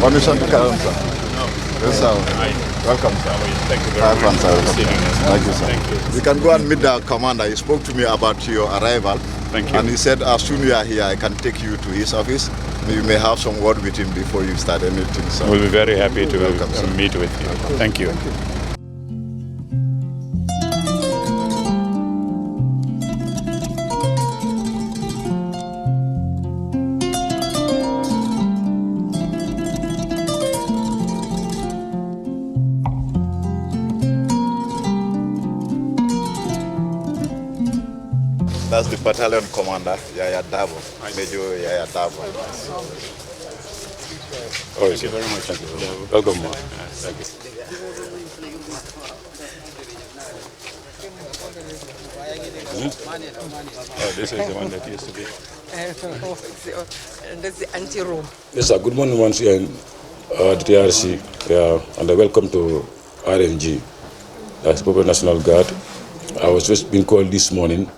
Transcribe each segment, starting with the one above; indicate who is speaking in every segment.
Speaker 1: Commission Karamsa. Yes, sir. Welcome, sir.
Speaker 2: Thank you very much for receiving us.
Speaker 1: Thank you, sir.
Speaker 2: Thank you.
Speaker 1: You can go and meet the commander. He spoke to me about your arrival.
Speaker 2: Thank you.
Speaker 1: And he said, as soon as you are here, I can take you to his office. You may have some word with him before you start anything. So
Speaker 2: We'll be very happy to
Speaker 1: Welcome,
Speaker 2: meet with you. Thank you.
Speaker 1: that's the battalion commander, Yaya Dabo, Major Yaya Dabo.
Speaker 2: Thank you very much. Welcome. Thank you. Oh, this is the one that used to be.
Speaker 3: That's the anti-room.
Speaker 4: Yes, sir. Good morning once again, the TRC, and welcome to RNG, that's Popular National Guard. I was just being called this morning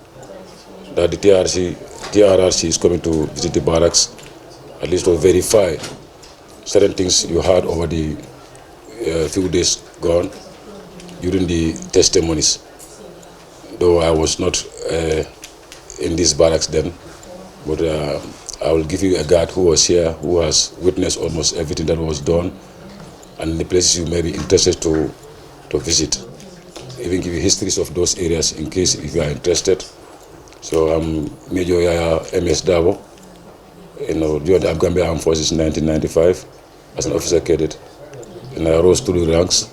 Speaker 4: that the TRRC is coming to visit the barracks, at least to verify certain things you heard over the few days gone during the testimonies. Though I was not in this barracks then, but I will give you a guard who was here, who has witnessed almost everything that was done, and the places you may be interested to visit. Even give you histories of those areas in case if you are interested. So I'm Major Yaya MS Dabo, joined the Gambia Armed Forces in 1995 as an officer cadet, and I rose through the ranks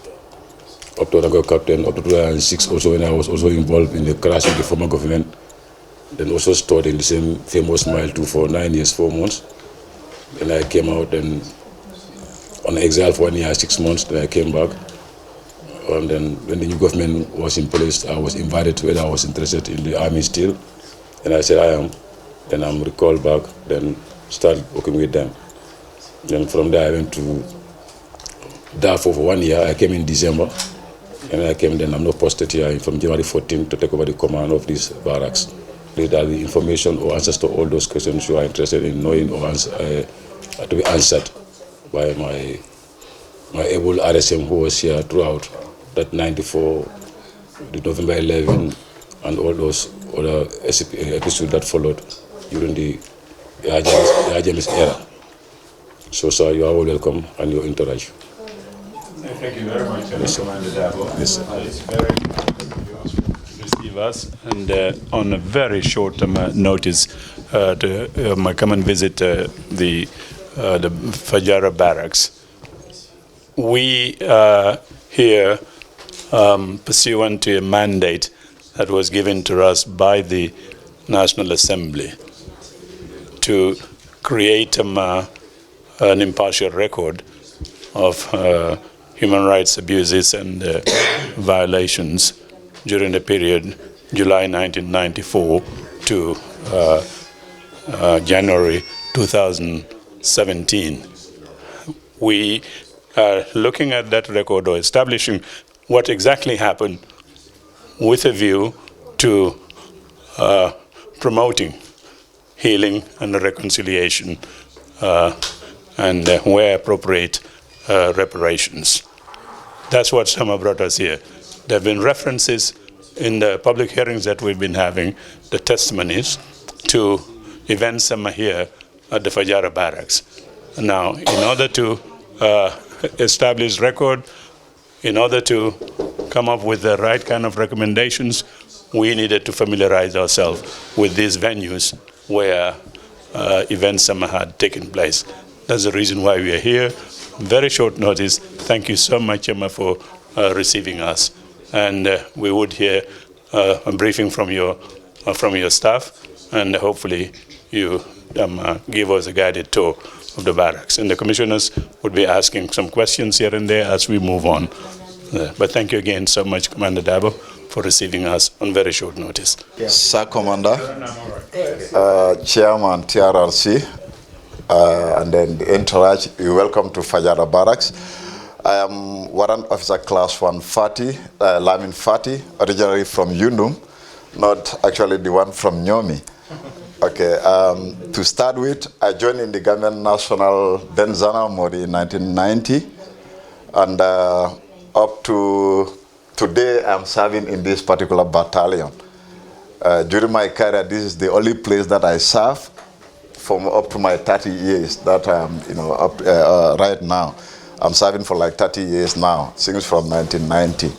Speaker 4: up to rank of captain, up to 2006 also, when I was also involved in the crash of the former government. Then also stored in the same famous Mile 2 for 9 years, 4 months. Then I came out and on exile for 1 year, 6 months. Then I came back. And then when the new government was in place, I was invited whether I was interested in the army still. And I said I am. Then I'm recalled back, then started working with them. Then from there I went to Darfur for 1 year. I came in December. And I came then, I'm not posted here from January 14th to take over the command of these barracks. These are the information or answers to all those questions you are interested in knowing or to be answered by my able RSM who was here throughout that 94, the November 11, and all those other episodes that followed during the Ajamis era. So, sir, you are all welcome and you're encouraged.
Speaker 2: Thank you very much, Commander Dabo.
Speaker 4: Yes, sir.
Speaker 2: It's very important you receive us, and on a very short notice to come and visit the Fajara Barracks. We are here pursuant to a mandate that was given to us by the National Assembly to create an impartial record of human rights abuses and violations during the period July 1994 to January 2017. We are looking at that record or establishing what exactly happened with a view to promoting healing and reconciliation and where appropriate reparations. That's what Sama brought us here. There have been references in the public hearings that we've been having, the testimonies to events Sama here at the Fajara Barracks. Now, in order to establish record, in order to come up with the right kind of recommendations, we needed to familiarize ourselves with these venues where events Sama had taken place. That's the reason why we are here. Very short notice. Thank you so much, Emma, for receiving us. And we would hear a briefing from your staff, and hopefully you give us a guided tour of the barracks. And the commissioners would be asking some questions here and there as we move on. But thank you again so much, Commander Dabo, for receiving us on very short notice.
Speaker 1: Yes. Sir Commander, Chairman TRRC, and then the entourage, you're welcome to Fajara Barracks. I am Warrant Officer Class 1 Fati, Lamin Fati, originally from Yundum, not actually the one from Nyomi. Okay, to start with, I joined in the Gambian National Benzana Mori in 1990, and up to today, I'm serving in this particular battalion. During my career, this is the only place that I serve from up to my 30 years that I'm, up right now. I'm serving for like 30 years now, since from 1990.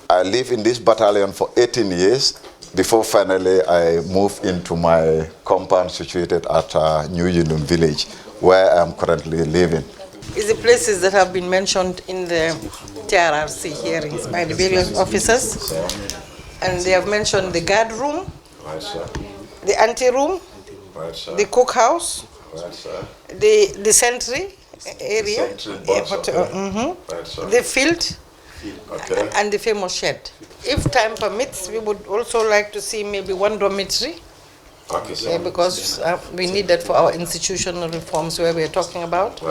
Speaker 1: I lived in this battalion for 18 years before finally I moved into my compound situated at New Union Village, where I'm currently living.
Speaker 3: Is the places that have been mentioned in the Trrc hearings by the various officers, and they have mentioned the guard room, the ante room, the cookhouse, the sentry area, the field, and the famous shed. If time permits, we would also like to see maybe one dormitory, because we need that for our institutional reforms where we are talking about,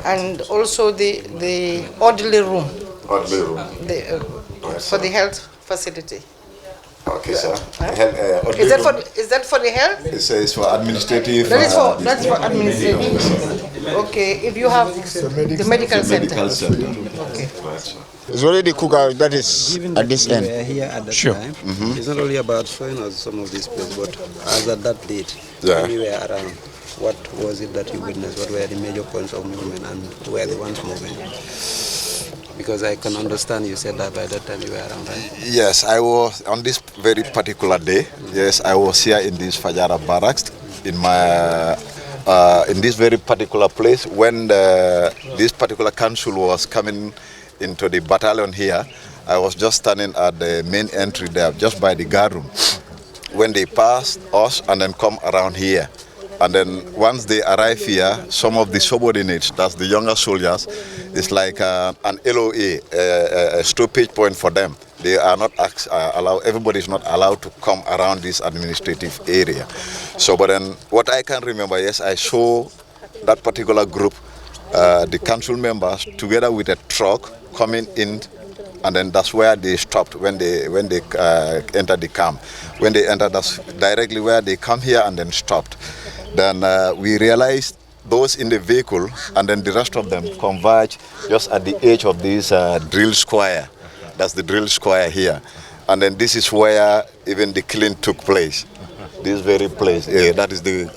Speaker 3: and also the orderly room, for the health facility.
Speaker 1: Okay, sir.
Speaker 3: Is that for the health?
Speaker 1: It says for administrative.
Speaker 3: That's for administrative. Okay, if you have the medical center. Okay.
Speaker 5: It's already cookout that is
Speaker 6: Even
Speaker 5: at this end.
Speaker 6: we were here at that
Speaker 2: Sure.
Speaker 6: time. It's not only about showing us some of these places, but as at that date,
Speaker 1: Yeah.
Speaker 6: when we were around, what was it that you witnessed? What were the major points of movement and who were the ones moving? Because I can understand you said that by that time you were around, right?
Speaker 1: Yes, I was on this very particular day. Yes, I was here in this Fajara Barracks in this very particular place when this particular council was coming into the battalion here. I was just standing at the main entry there, just by the guard room, when they passed us and then come around here. And then once they arrive here, some of the subordinates, that's the younger soldiers, it's like an LOA, a stoppage point for them. They are not allowed, everybody is not allowed to come around this administrative area. So, but then what I can remember, yes, I saw that particular group, the council members, together with a truck coming in, and then that's where they stopped when they entered the camp. When they entered, that's directly where they come here and then stopped. Then we realized those in the vehicle, and then the rest of them converge just at the edge of this drill square. That's the drill square here. And then this is where even the killing took place. This very place, that is the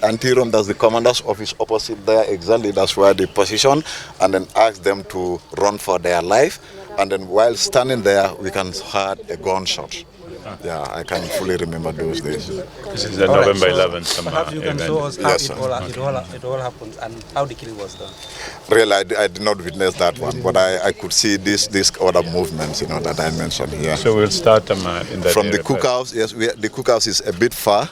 Speaker 1: anteroom, that's the commander's office opposite there, exactly, that's where they position, and then ask them to run for their life. And then while standing there, we can hear a gunshot. Yeah, I can fully remember those days.
Speaker 2: This is the November 11th
Speaker 6: Perhaps you can
Speaker 2: event.
Speaker 6: show us how
Speaker 1: Yes,
Speaker 6: it all happened and how the killing was done.
Speaker 1: Really, I did not witness that one, but I could see these other movements, that I mentioned here.
Speaker 2: So we'll start them in that
Speaker 1: From
Speaker 2: area
Speaker 1: the cookhouse, yes, the cookhouse is a bit far.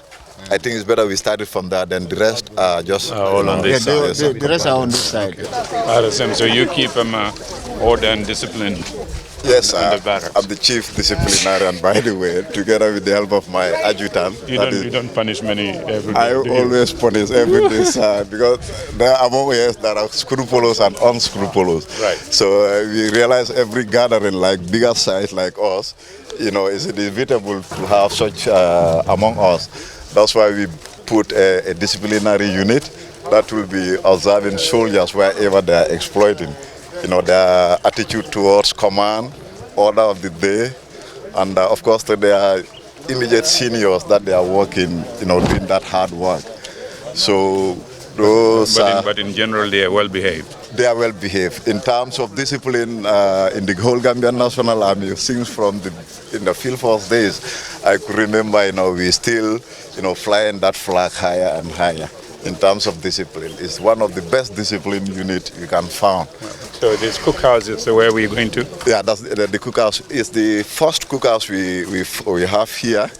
Speaker 1: I think it's better we started from there, then the rest are just
Speaker 2: all on this
Speaker 5: Yeah,
Speaker 2: side.
Speaker 5: the rest are on this side.
Speaker 2: RSM, so you keep them order and discipline.
Speaker 1: Yes,
Speaker 2: the barracks.
Speaker 1: I'm the chief disciplinarian, by the way, together with the help of my adjutant.
Speaker 2: You don't punish many every day.
Speaker 1: I
Speaker 2: do you?
Speaker 1: always punish every day, sir, because there are moments that are scrupulous and unscrupulous.
Speaker 2: Right.
Speaker 1: So we realize every gathering, like bigger size like us, is inevitable to have such among us. That's why we put a disciplinary unit that will be observing soldiers wherever they are exploiting. Their attitude towards command, order of the day, and of course their immediate seniors that they are working, doing that hard work. So those.
Speaker 2: But in general, they are well behaved.
Speaker 1: They are well behaved. In terms of discipline in the whole Gambian National Army, since in the field force days, I could remember, we still, flying that flag higher and higher. In terms of discipline, it's one of the best discipline unit you can find.
Speaker 2: So this cookhouse is where we're going to?
Speaker 1: Yeah, that's the cookhouse. It's the first cookhouse we have here,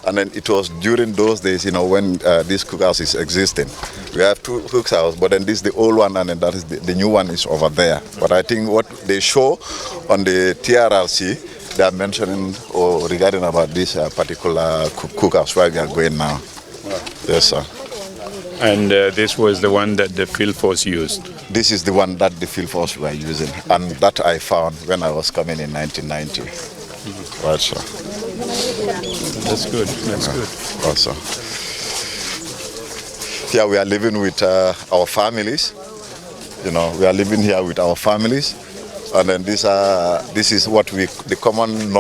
Speaker 1: and then it was during those days, when this cookhouse is existing. We have two cookhouses, but then this is the old one, and then that is the new one is over there. But I think what they show on the Trrc, they are mentioning regarding about this particular cookhouse where we are going now. Wow. Yes, sir.
Speaker 2: And this was the one that the field force used?
Speaker 1: This is the one that the field force were using, and that I found when I was coming in 1990. Right, sir.
Speaker 2: That's good. That's good.
Speaker 1: Also. Here we are living with our families. You know, we are living here with our families. And then this is what the common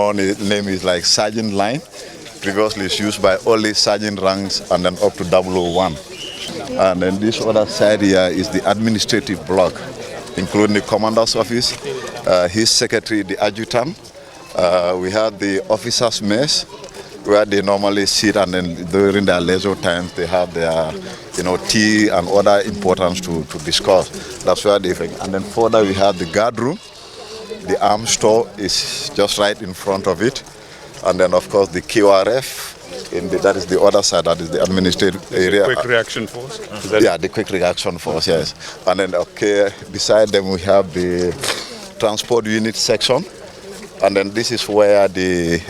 Speaker 1: name is like sergeant line. Previously it's used by only sergeant ranks and then up to 001. And then this other side here is the administrative block, including the commander's office, his secretary, the adjutant. We have the officers' mess, where they normally sit, and then during their leisure times they have their, tea and other importance to discuss. That's where they think. And then further we have the guard room. The arms store is just right in front of it. And then of course the QRF, that is the other side, that is the administrative area.
Speaker 2: Quick reaction force?
Speaker 1: Yeah, the quick reaction force, yes. And then beside them we have the transport unit section. And then this is where the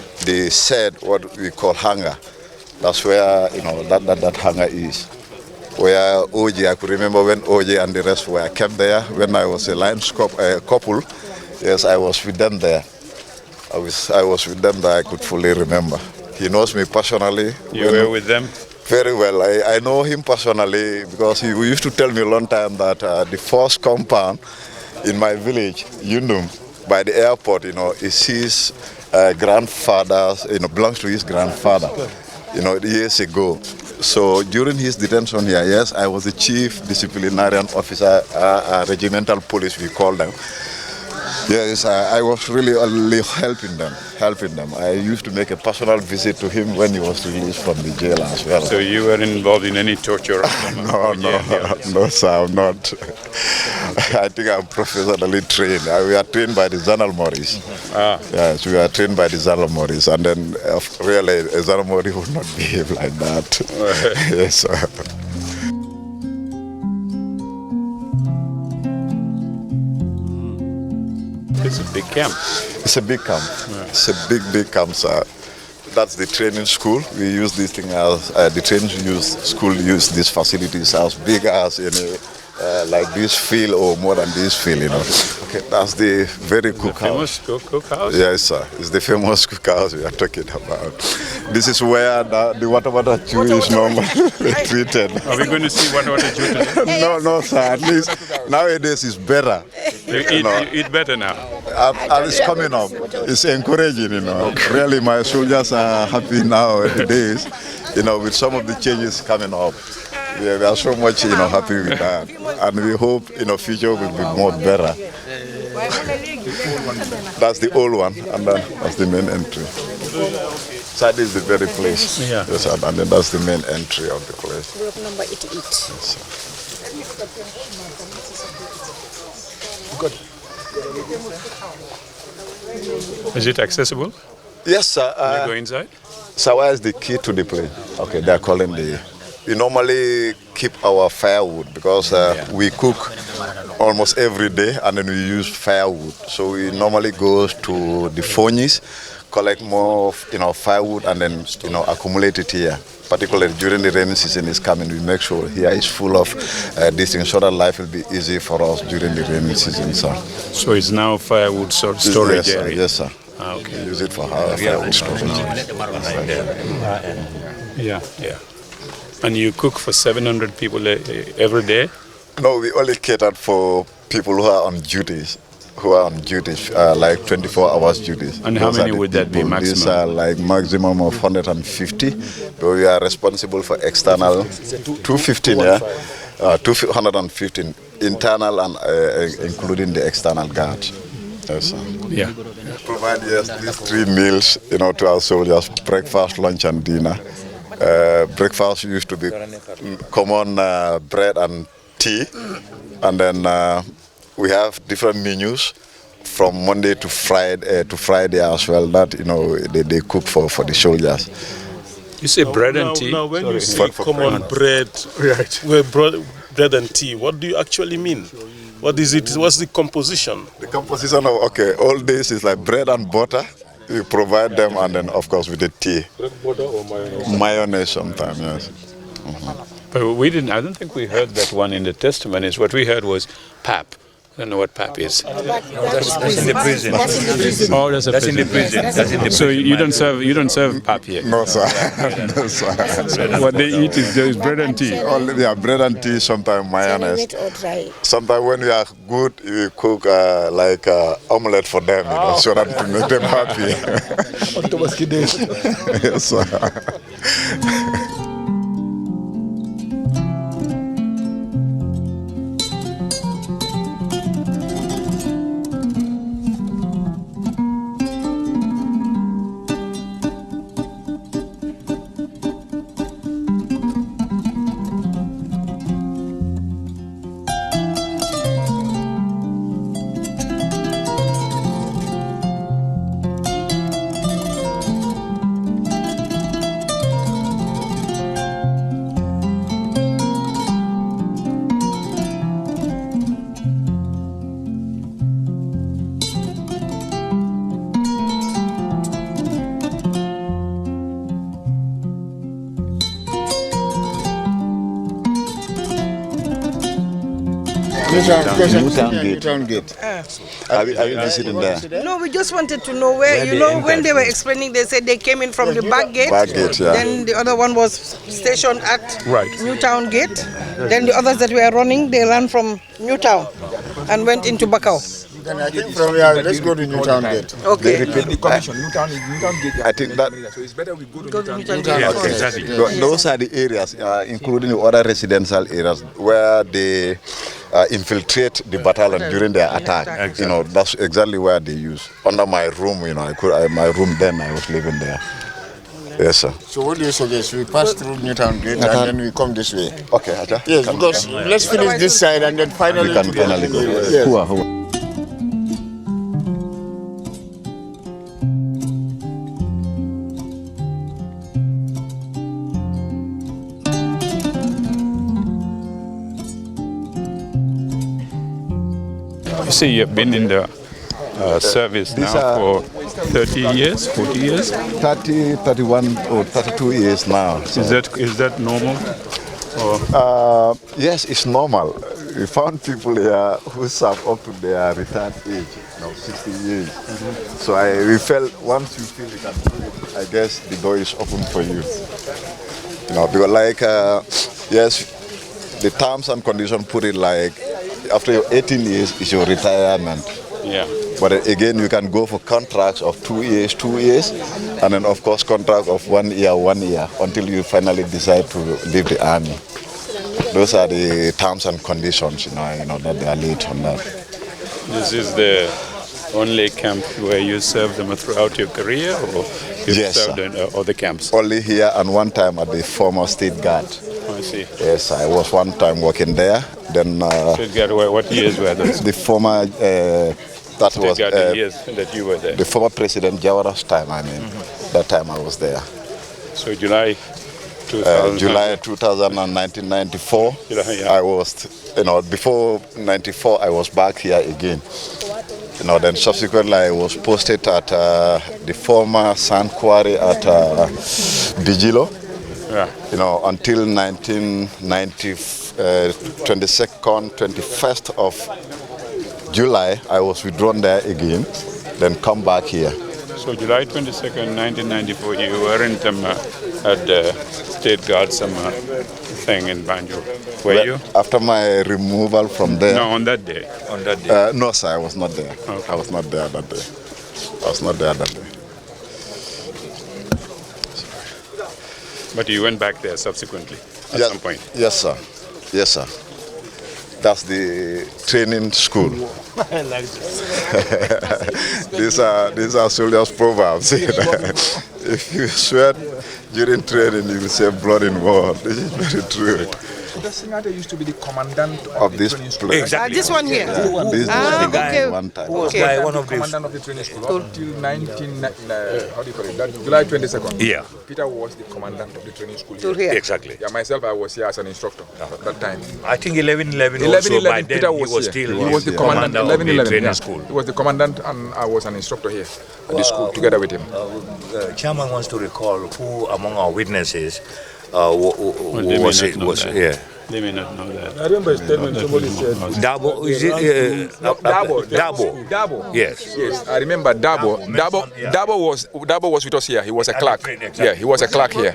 Speaker 1: said what we call hangar. That's where that hangar is. Where OJ, I could remember when OJ and the rest were kept there. When I was a line couple, yes, I was with them there. I was with them there. I could fully remember. He knows me personally.
Speaker 2: You were with them?
Speaker 1: Very well. I know him personally because he used to tell me a long time that the first compound in my village, Yundum, by the airport, is his grandfather's, belongs to his grandfather, years ago. So during his detention here, yes, I was the chief disciplinarian officer, regimental police, we call them. Yes, I was really helping them. I used to make a personal visit to him when he was released from the jail as well.
Speaker 2: So you were involved in any torture?
Speaker 1: No, sir, I'm not. I think I'm professionally trained. We are trained by the Zanal Morris. Yes, we are trained by the Zanal Morris. And then, really, a Zanal Morris would not behave like that. Yes, sir.
Speaker 2: It's a big camp.
Speaker 1: It's a big camp. Yeah. It's a big camp, sir. That's the training school. We use this thing as the training school use these facilities as big as like this field or more than this field. Okay, that's the very cookhouse.
Speaker 2: Famous cookhouse.
Speaker 1: Yes, sir. It's the famous cookhouse we are talking about. This is where the water Jew is normally treated.
Speaker 2: Are we going to see water Jew today?
Speaker 1: No, sir. At least nowadays it's better.
Speaker 2: You eat better now.
Speaker 1: And it's coming up. It's encouraging, Okay. Really, my soldiers are happy nowadays, with some of the changes coming up. We are so much, happy with that. And we hope, future will be more better. That's the old one, and then that's the main entry. So that is the very place.
Speaker 2: Yeah.
Speaker 1: Yes, and then that's the main entry of the place.
Speaker 7: Block number 88.
Speaker 1: Yes,
Speaker 2: Is it accessible?
Speaker 1: yes, sir.
Speaker 2: Can you go inside?
Speaker 1: So where is the key to the place? Okay, they're calling we normally keep our firewood because we cook almost every day and then we use firewood. So we normally go to the furnace, collect more firewood and then accumulate it here. Particularly during the rainy season is coming, we make sure here is full of these things so that life will be easy for us during the rainy season, sir.
Speaker 2: So it's now firewood storage area?
Speaker 1: Yes, sir.
Speaker 2: Okay.
Speaker 1: We use it for firewood storage.
Speaker 2: Yeah. And you cook for 700 people every day?
Speaker 1: No, we only catered for people who are on duties. Like 24 hours duties.
Speaker 2: And how many would that be maximum?
Speaker 1: These are like maximum of 150. But we are responsible for external 215, 215 internal and including the external guards. Yes, sir.
Speaker 2: Yeah.
Speaker 1: Provide these 3 meals, to our soldiers: breakfast, lunch, and dinner. Breakfast used to be common bread and tea, and then we have different menus from Monday to Friday as well. That they cook for the soldiers.
Speaker 2: You say bread and tea?
Speaker 8: Now, when you say common bread, bread and tea, what do you actually mean? What is it? What's the composition?
Speaker 1: The composition of all this is like bread and butter. We provide them, and then of course with the tea.
Speaker 4: Bread, butter, or mayonnaise?
Speaker 1: Mayonnaise sometimes, yes.
Speaker 2: But I don't think we heard that one in the testimonies. What we heard was pap. don't know what PAP is.
Speaker 7: That's in the prison. That's in the prison.
Speaker 2: Oh, that's
Speaker 7: in the prison. That's in the prison.
Speaker 2: So you don't serve PAP here?
Speaker 1: No, sir. No, sir.
Speaker 2: What they eat is bread and tea.
Speaker 1: Only bread and tea, sometimes mayonnaise. Sometimes when we are good, we cook like omelette for them, so that to make them happy. Yes, sir.
Speaker 5: Newtown Gate.
Speaker 1: Are you visiting there?
Speaker 3: No, we just wanted to know where, when they were explaining, they said they came in from the back gate.
Speaker 1: Back gate, yeah.
Speaker 3: Then the other one was stationed at
Speaker 8: Right.
Speaker 3: Newtown Gate. Then the others that were running, they ran from Newtown and went into Bakau.
Speaker 5: Then I think from here, let's go to Newtown Gate.
Speaker 3: Okay.
Speaker 9: The commission, Newtown Gate.
Speaker 1: I think that.
Speaker 9: So it's better we go to
Speaker 3: Go to
Speaker 9: Newtown
Speaker 3: Newtown
Speaker 9: Gate.
Speaker 3: Gate.
Speaker 2: Okay, exactly.
Speaker 1: Those are the areas, including the other residential areas, where they infiltrate the battalion during their attack.
Speaker 3: Exactly.
Speaker 1: You know, that's exactly where they use. Under my room, my room then I was living there. Yes, sir.
Speaker 5: So what do you suggest? We pass through Newtown Gate and then we come this way.
Speaker 1: Okay, Aja.
Speaker 5: Yes, because let's finish this side and then finally
Speaker 1: We can finally go.
Speaker 5: Yes.
Speaker 2: You see, you've been in the service
Speaker 1: These
Speaker 2: now
Speaker 1: are-
Speaker 2: for 30 years, 40 years.
Speaker 1: 30, 31, or 32 years now. So,
Speaker 2: Is that normal? Or
Speaker 1: yes, it's normal. We found people here who serve up to their retired age, 60 years. So we felt once you feel you can do it, I guess the door is open for you. Because yes, the terms and conditions put it like after your 18 years is your retirement.
Speaker 2: yeah.
Speaker 1: But again, you can go for contracts of 2 years, 2 years, and then of course contract of 1 year, 1 year, until you finally decide to leave the army. Those are the terms and conditions, that they are laid on that.
Speaker 2: This is the only camp where you served them throughout your career, or you've
Speaker 1: Yes,
Speaker 2: served
Speaker 1: sir.
Speaker 2: in other camps?
Speaker 1: Only here and one time at the former State Guard.
Speaker 2: I see.
Speaker 1: Yes, I was one time working there. Then
Speaker 2: State Guard, what years were those?
Speaker 1: the former, that
Speaker 2: State
Speaker 1: was
Speaker 2: Guard, the years that you were there.
Speaker 1: the former President Jawara's time. That time I was there.
Speaker 2: So July 2000.
Speaker 1: July 1994.
Speaker 2: July, yeah.
Speaker 1: I was, before 94, I was back here again. Then subsequently I was posted at the former sand quarry at Bijilo.
Speaker 2: Yeah.
Speaker 1: Until 1990, 21st of July, I was withdrawn there again, then come back here.
Speaker 2: So July 22nd, 1994, you weren't at the State Guard thing in Banjul, were you?
Speaker 1: After my removal from there.
Speaker 2: No, on that day. On that day.
Speaker 1: No, sir, I was not there.
Speaker 2: Okay.
Speaker 1: I was not there that day. I was not there that day.
Speaker 2: But you went back there subsequently at some point.
Speaker 1: Yes, sir. Yes, sir. That's the training school.
Speaker 9: I like this.
Speaker 1: These are soldiers' proverbs. If you sweat during training, you will say blood in war. This is very true.
Speaker 9: The Singate used to be the commandant
Speaker 1: Of this
Speaker 9: training school.
Speaker 1: place.
Speaker 3: Exactly. This one here.
Speaker 1: This
Speaker 3: Ah,
Speaker 1: was the
Speaker 3: okay.
Speaker 1: guy one time.
Speaker 9: Who was
Speaker 3: Okay.
Speaker 9: one of the commandant of the training school up until 19, July 22nd.
Speaker 10: Yeah.
Speaker 9: Peter was the commandant of the training school.
Speaker 3: To here.
Speaker 10: Exactly.
Speaker 9: Yeah, myself, I was here as an instructor at that time.
Speaker 10: I think 11-11 also, by then
Speaker 9: Peter
Speaker 10: he was
Speaker 9: here.
Speaker 10: still
Speaker 9: He was the commandant.
Speaker 10: commander of the
Speaker 9: 11-11,
Speaker 10: training
Speaker 9: yeah.
Speaker 10: school.
Speaker 9: He was the commandant, and I was an instructor here at the school together with him.
Speaker 10: Chairman wants to recall who among our witnesses
Speaker 2: they may
Speaker 10: was
Speaker 2: not
Speaker 10: it?
Speaker 2: know
Speaker 10: Was
Speaker 2: that.
Speaker 10: yeah.
Speaker 2: They may not know that.
Speaker 8: I remember a statement somebody said.
Speaker 10: Dabo, is it?
Speaker 9: Dabo.
Speaker 10: Yes.
Speaker 9: Yes, I remember Dabo was with us here. He was a clerk. Yeah, he was a clerk here.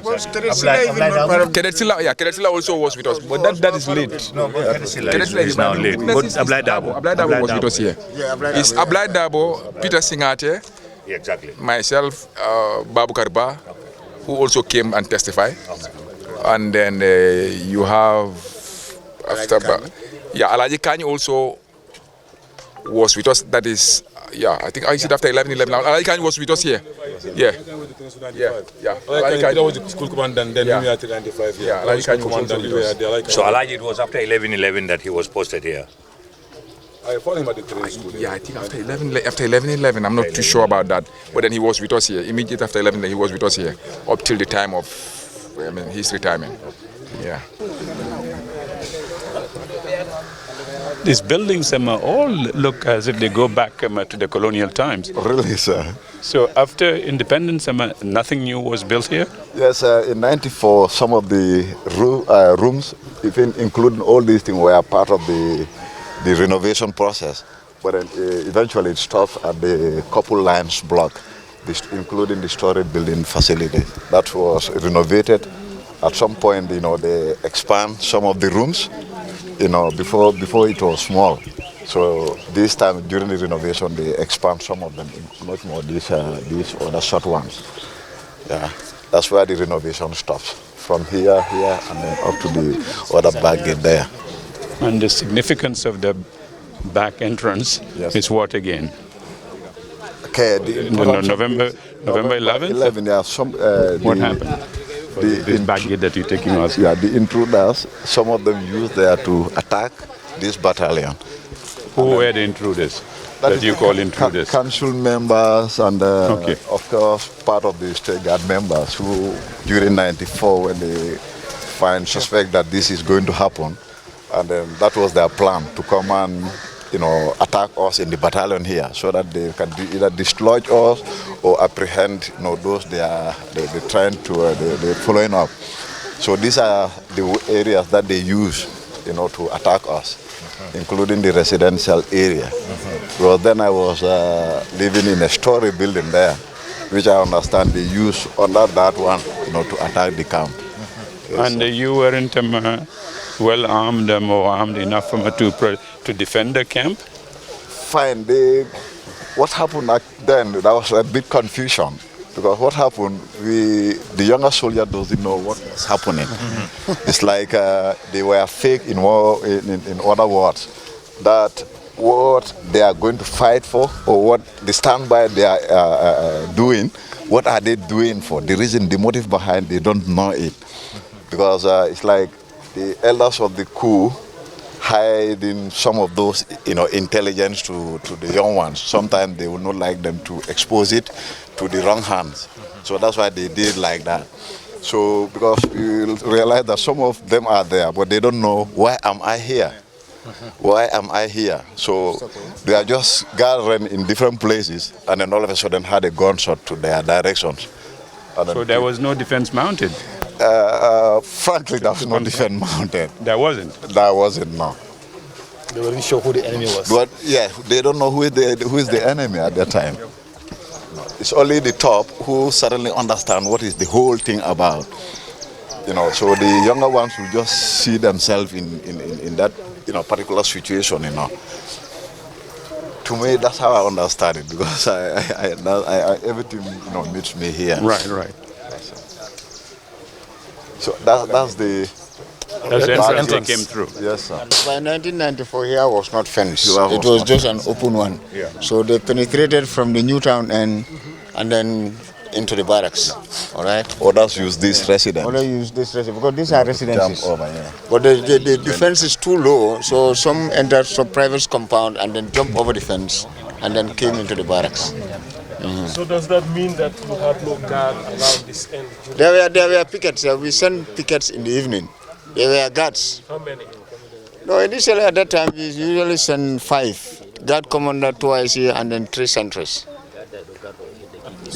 Speaker 9: Keretsila also was with us, but that is late.
Speaker 10: No, Keretsila is now late. But Ablai
Speaker 9: Dabo was with us here. It's Ablai Dabo, Peter Singate,
Speaker 10: exactly.
Speaker 9: myself, Babu Karba, who also came and testified. And then you have Alaji Kani also was with us. That is, I think I said after 11/11. Alaji Kani was with us here. Yeah.
Speaker 8: Alaji Kani was the school commandant then. Yeah. 95.
Speaker 9: Yeah. Alaji Kani was also with us.
Speaker 10: So Alaji, it was after 11/11 that he was posted here.
Speaker 8: I found him at the training school.
Speaker 9: Yeah, I think after 11/11. I'm not too sure about that. But then he was with us here. Immediately after 11, he was with us here up till the time of his retirement. Yeah.
Speaker 2: These buildings all look as if they go back to the colonial times.
Speaker 1: Really, sir?
Speaker 2: So after independence, nothing new was built here?
Speaker 1: Yes, in '94, some of the rooms, even including all these things, were part of the renovation process. But eventually it stopped at the couple lines block, including the storage building facility. That was renovated. At some point, they expand some of the rooms, before it was small. So this time, during the renovation, they expand some of them, much more these other short ones. Yeah, that's where the renovation stops. From here, and then up to the other back gate there.
Speaker 2: And the significance of the back entrance is what again?
Speaker 1: Okay,
Speaker 2: November 11th?
Speaker 1: 11, yeah.
Speaker 2: What happened? This back gate that you're taking us?
Speaker 1: Yeah, the intruders, some of them used there to attack this battalion.
Speaker 2: Who were the intruders that you call intruders?
Speaker 1: Council members and, of course, part of the state guard members who, during '94, when they suspect that this is going to happen, and then that was their plan, to come and attack us in the battalion here, so that they can either dislodge us or apprehend those they're following up. So these are the areas that they use to attack us, including the residential area. Because then I was living in a story building there, which I understand they use under that one to attack the camp. Yes,
Speaker 2: and you weren't well armed or armed enough to defend the camp?
Speaker 1: Fine. What happened back then, there was a big confusion. Because what happened, the younger soldier doesn't know what was happening. It's like they were fake in other words. That what they are going to fight for, or what the standby they are doing, what are they doing for? The reason, the motive behind, they don't know it. Because it's like the elders of the coup hiding some of those, intelligence to the young ones. Sometimes they would not like them to expose it to the wrong hands. So that's why they did like that. So because you realize that some of them are there, but they don't know, why am I here? Why am I here? So they are just gathering in different places, and then all of a sudden had a gunshot to their directions.
Speaker 2: So there was no defense mounted?
Speaker 1: Frankly, there was no defense mounted.
Speaker 2: There wasn't?
Speaker 1: There wasn't, no.
Speaker 8: They weren't sure who the enemy was.
Speaker 1: But yeah, they don't know who is the enemy at that time. It's only the top who suddenly understand what is the whole thing about. So the younger ones will just see themselves in that particular situation. To me, that's how I understand it, because everything meets me here.
Speaker 2: Right.
Speaker 1: So that's the
Speaker 2: entrance they came through.
Speaker 1: Yes, sir.
Speaker 5: By 1994, here was not fenced. It was just an open one. Yeah. So they penetrated from the new town and then into the barracks. All right.
Speaker 1: Others use this residence.
Speaker 5: Others use this residence because these are residences.
Speaker 1: Jump over, yeah.
Speaker 5: But the defense is too low, so some entered some private compound and then jumped over the fence and then came into the barracks.
Speaker 8: So does that mean that you had no guard around this end?
Speaker 5: There were pickets. We sent pickets in the evening. There were guards.
Speaker 8: How many?
Speaker 5: No, initially at that time we usually send 5. Guard commander, 2 IC, and then 3 sentries.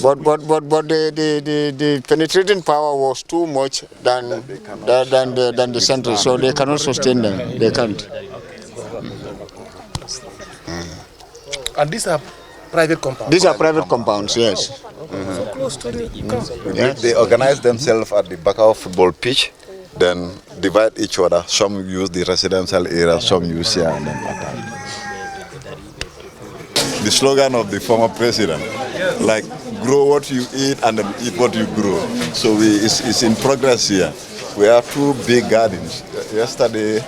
Speaker 5: But the penetrating power was too much than the sentry, so they cannot sustain them. They can't.
Speaker 8: And these are private compounds?
Speaker 5: These are private compounds, yes.
Speaker 8: So close to the camp.
Speaker 1: Yes. They organize themselves at the Bakau football pitch, then divide each other. Some use the residential area, some use here and then attack. The slogan of the former president, like grow what you eat and then eat what you grow. So it's in progress here. We have 2 big gardens. Yesterday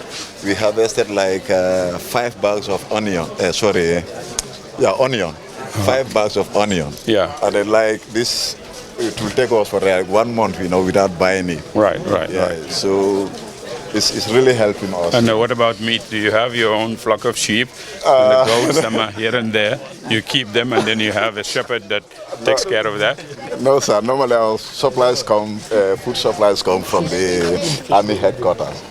Speaker 1: we harvested like 5 bags of onion. Onion. 5 bags of onion.
Speaker 2: Yeah.
Speaker 1: And then like this, it will take us for like 1 month, without buying it.
Speaker 2: Right.
Speaker 1: So it's really helping us.
Speaker 2: And what about meat? Do you have your own flock of sheep? And the goats, some are here and there. You keep them, and then you have a shepherd that takes care of that?
Speaker 1: No, sir. Normally our supplies food supplies come from the army headquarters.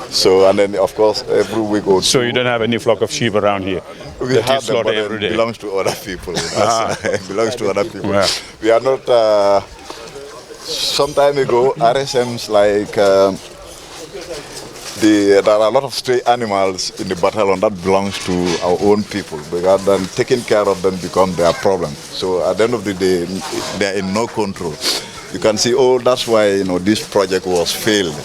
Speaker 1: So, and then of course every week or 2.
Speaker 2: So you don't have any flock of sheep around here?
Speaker 1: We
Speaker 2: that
Speaker 1: have
Speaker 2: you slaughter
Speaker 1: them, but
Speaker 2: every day?
Speaker 1: It belongs to other people. It belongs to other people.
Speaker 2: Yeah.
Speaker 1: We are not. Some time ago, RSMs there are a lot of stray animals in the battalion that belongs to our own people. Because then taking care of them becomes their problem. So at the end of the day, they are in no control. You can see, that's why this project was failed.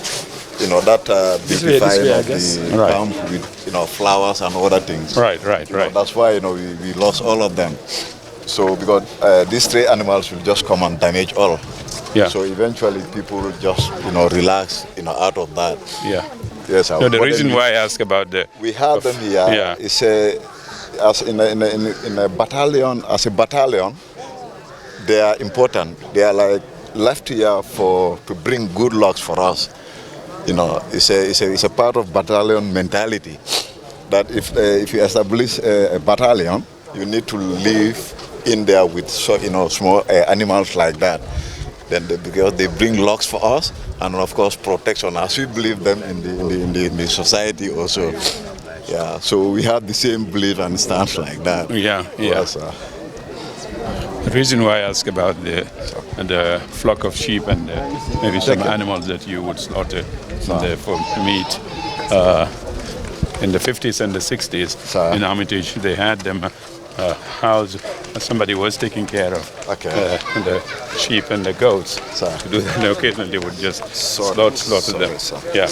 Speaker 1: That beautifying of the camp with flowers and other things.
Speaker 2: Right.
Speaker 1: That's why we lost all of them. So because these stray animals will just come and damage all.
Speaker 2: Yeah.
Speaker 1: So eventually people will just relax out of that.
Speaker 2: Yeah.
Speaker 1: Yes.
Speaker 2: No, the reason why I ask about
Speaker 1: we have them here.
Speaker 2: Yeah.
Speaker 1: It's as in a battalion. As a battalion, they are important. They are like left here to bring good luck for us. It's a part of battalion mentality that if you establish a battalion, you need to live in there with small animals like that. Then because they bring locks for us and of course protection as we believe them in the society also. Yeah. So we have the same belief and stance like that.
Speaker 2: Yeah.
Speaker 1: Yes,
Speaker 2: The reason why I ask about the flock of sheep and maybe some animals that you would slaughter for meat, in the 50s and the 60s in Armitage, they had them house somebody was taking care of the sheep and the goats. To do that, occasionally they would just slaughter them. Yeah.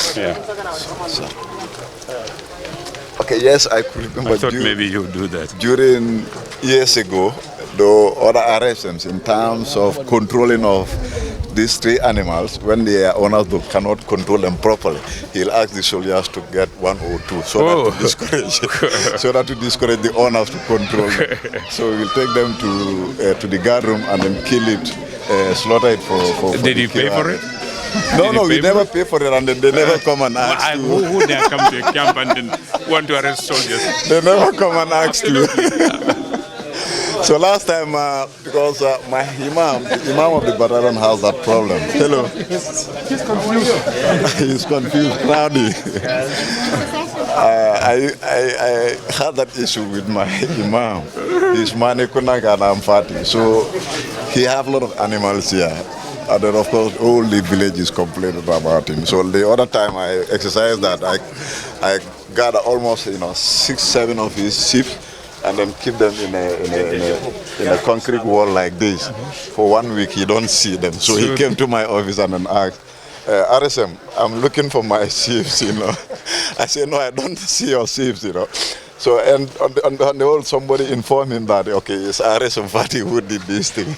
Speaker 1: Okay, yes, I could remember.
Speaker 2: I thought maybe you would do that.
Speaker 1: During years ago, the other RSMs in terms of controlling of these stray animals, when the owners cannot control them properly, he'll ask the soldiers to get 1 or 2 so that to discourage the owners to control them. So we'll take them to the guard room and then kill it, slaughter it for
Speaker 2: Did you pay for it?
Speaker 1: No, we never pay for it, and then they never come and ask.
Speaker 2: Who dare come to a camp and then want to arrest soldiers?
Speaker 1: They never come and ask you. So last time, because my the imam of the battalion has that problem. Hello. He's confused. He's confused. Rowdy. I had that issue with my imam. He's Manekunaga and Amfati. So he have a lot of animals here. And then of course all the villages complained about him. So the other time I exercised that, I gather almost 6-7 of his sheep and then keep them in a concrete wall like this. For 1 week he don't see them. So he came to my office and then asked, RSM, I'm looking for my sheep, I said, no, I don't see your sheep, So and on the whole, somebody informed him that it's RSM Fati who did this thing.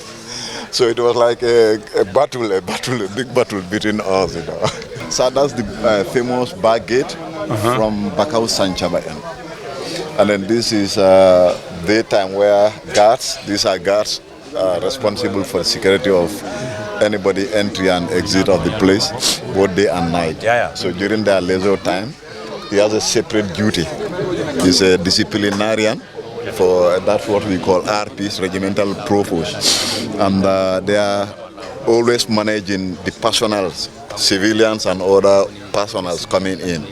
Speaker 1: So it was like a big battle between us, So that's the famous bar gate from Bakau Sanchabayan. And then this is the time where these are guards responsible for the security of anybody entry and exit of the place, both day and night. So during their leisure time, he has a separate duty. He's a disciplinarian. That's what we call RPs, regimental provost. And they are always managing the personals, civilians and other personals coming in.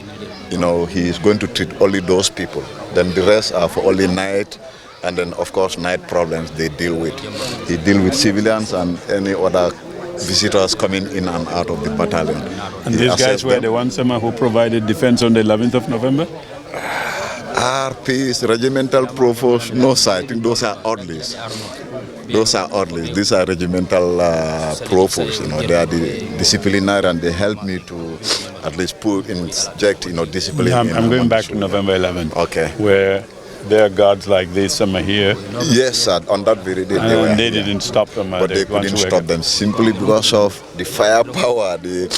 Speaker 1: He is going to treat only those people. Then the rest are for only night and then of course night problems they deal with. He deal with civilians and any other visitors coming in and out of the battalion.
Speaker 11: And these guys were the ones who provided defense on the 11th of November?
Speaker 1: RPs, regimental provost, no sir, I think those are orderlies. Those are orderlies. These are regimental provosts. They are the disciplinary, and they help me to at least inject, discipline.
Speaker 11: I'm going back to November 11th.
Speaker 1: Okay.
Speaker 11: Where there are guards like this, some are here.
Speaker 1: Yes, sir. On that very day,
Speaker 11: they didn't stop them.
Speaker 1: But they couldn't stop them simply because of the firepower, the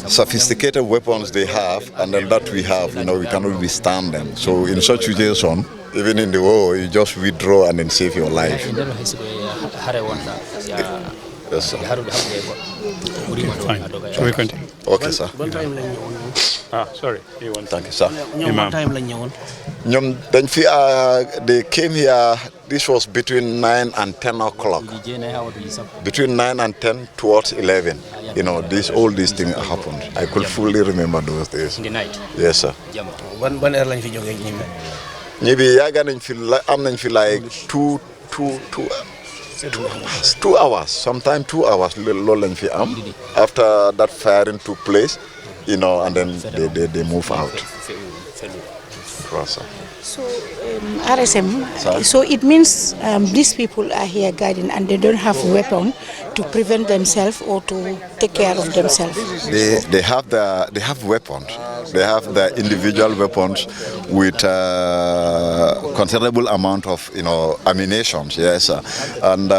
Speaker 1: sophisticated weapons they have, and then that we have. We cannot withstand them. So in such situation, even in the war, you just withdraw and then save your life. Yes, sir.
Speaker 11: Fine. Shall we continue?
Speaker 1: Okay, sir.
Speaker 11: Sorry.
Speaker 1: Thank you, sir.
Speaker 11: Imam.
Speaker 1: They came here, this was between 9 and 10 o'clock. Between 9 and 10 towards 11. All these things happened. I could fully remember those days.
Speaker 12: In the night?
Speaker 1: Yes, sir.
Speaker 12: When airline fi joge
Speaker 1: Maybe yaga nañ fi like 2 hours, sometimes 2 hours loolu lañ fi am. After that firing took place, and then they move out.
Speaker 13: So RSM, so it means these people are here guarding and they don't have a weapon to prevent themselves or to take care of themselves.
Speaker 1: They have weapons. They have the individual weapons with considerable amount of ammunition. Yes, and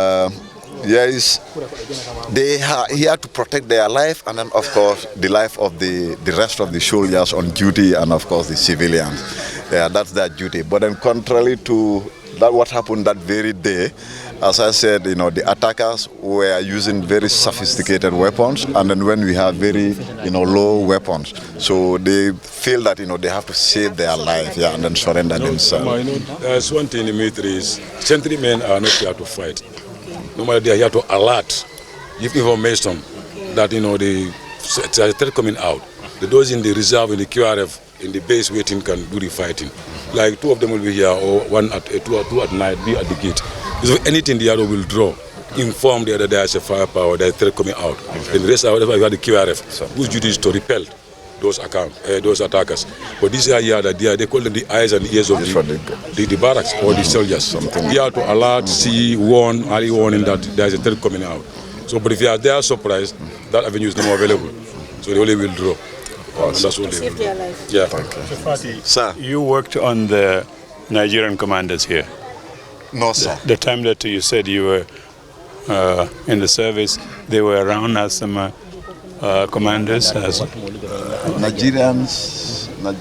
Speaker 1: they are here to protect their life, and then of course the life of the rest of the soldiers on duty, and of course the civilians. Yeah, that's their duty. But then contrary to that, what happened that very day, as I said, the attackers were using very sophisticated weapons, and then when we have very low weapons, so they feel that they have to save their life, and then surrender themselves.
Speaker 4: There's one thing in the military is sentrymen are not here to fight. Normally they are here to alert, give information that the threat coming out. Those in the reserve, in the QRF, in the base waiting can do the fighting. Like 2 of them will be here, or 2 at night, be at the gate. So anything the other will draw, inform the other there's a firepower, there's a threat coming out. Okay. Then the rest, whatever you have the QRF, whose duty is to repel those attackers. But these are here that they call them the eyes and the ears of the barracks or the soldiers. They are to alert, see, warn, early warning that there's a threat coming out. So, but if they are surprised, that avenue is no more available. So they only will draw. That's what they
Speaker 13: Save their life.
Speaker 4: Yeah.
Speaker 11: So Fati, sir, you worked on the Nigerian commanders here.
Speaker 1: No, sir.
Speaker 11: The time that you said you were in the service, they were around as some commanders.
Speaker 1: Nigerians were